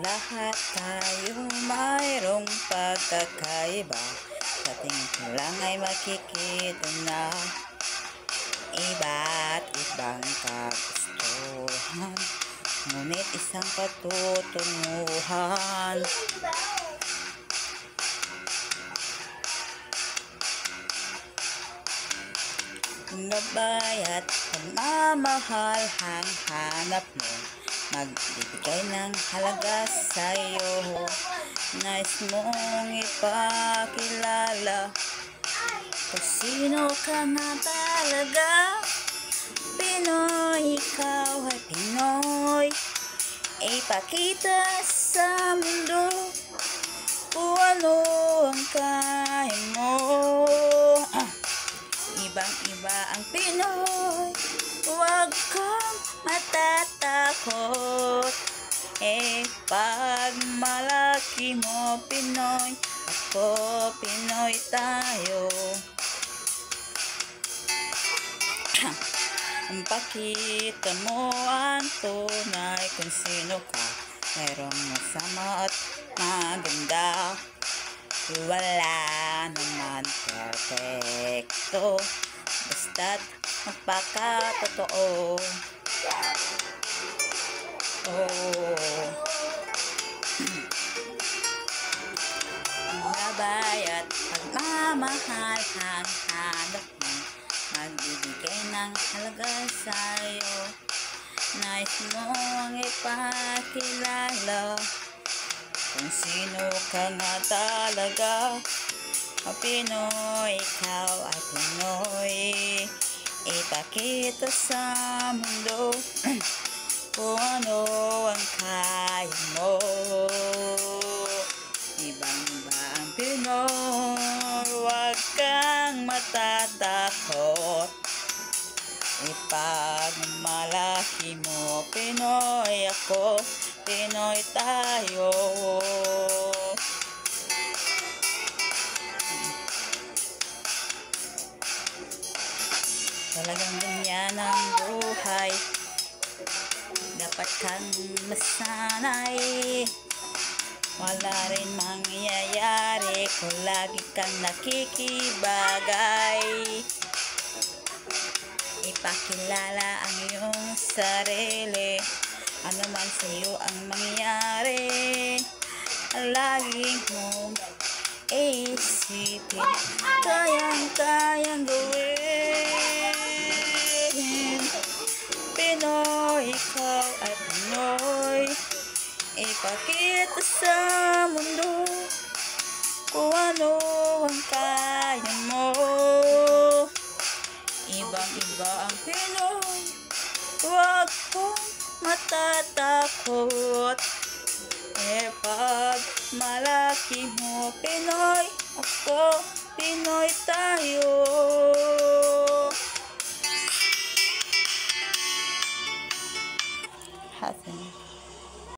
Lahat tayo mayroong pagkakaiba. Sa tingin ko lang ay makikita na iba't ibang kagustuhan, ngunit isang patutunguhan. Gabay at pagmamahal ang hanap mo, magbibigay ng halaga sa'yo. Nais mong ipakilala kung sino ka nga talaga. Pinoy, ikaw ay Pinoy. Ipakita sa mundo kung ano ang kaya mo. Ibang-iba ang Pinoy, huwag kang matatakot. Pag malaki mo Pinoy, ako Pinoy tayo. Pakita mo ang tunay kung sino ka. Mayroong masama at maganda, wala naman perfecto, basta't magpakatotoo. Gabay at pagmamahal ang hanap mo, magbibigay ng halaga sa'yo. Nais mong ipakilala kung sino ka nga talaga. Pinoy, ikaw ay Pinoy. Ipakita sa mundo kung ano ang kaya mo. Ibang-iba ang Pinoy, huwag kang matatakot. Ipag malaki mo Pinoy, ako Pinoy tayo. Talagang ganyan ang buhay, dapat kang masanay. Wala rin mangyayari kung lagi kang nakikibagay. Ipakilala ang iyong sarili, ano man sa iyo ang mangyari. Laging mong isipin, kayang-kayang gawin. Pinoy, ikaw ay Pinoy. Ipakita sa mundo kung ano ang kaya mo. Ibang-iba ang Pinoy, huwag kang matatakot. Pag malaki mo Pinoy, ako Pinoy tayo. Hasan.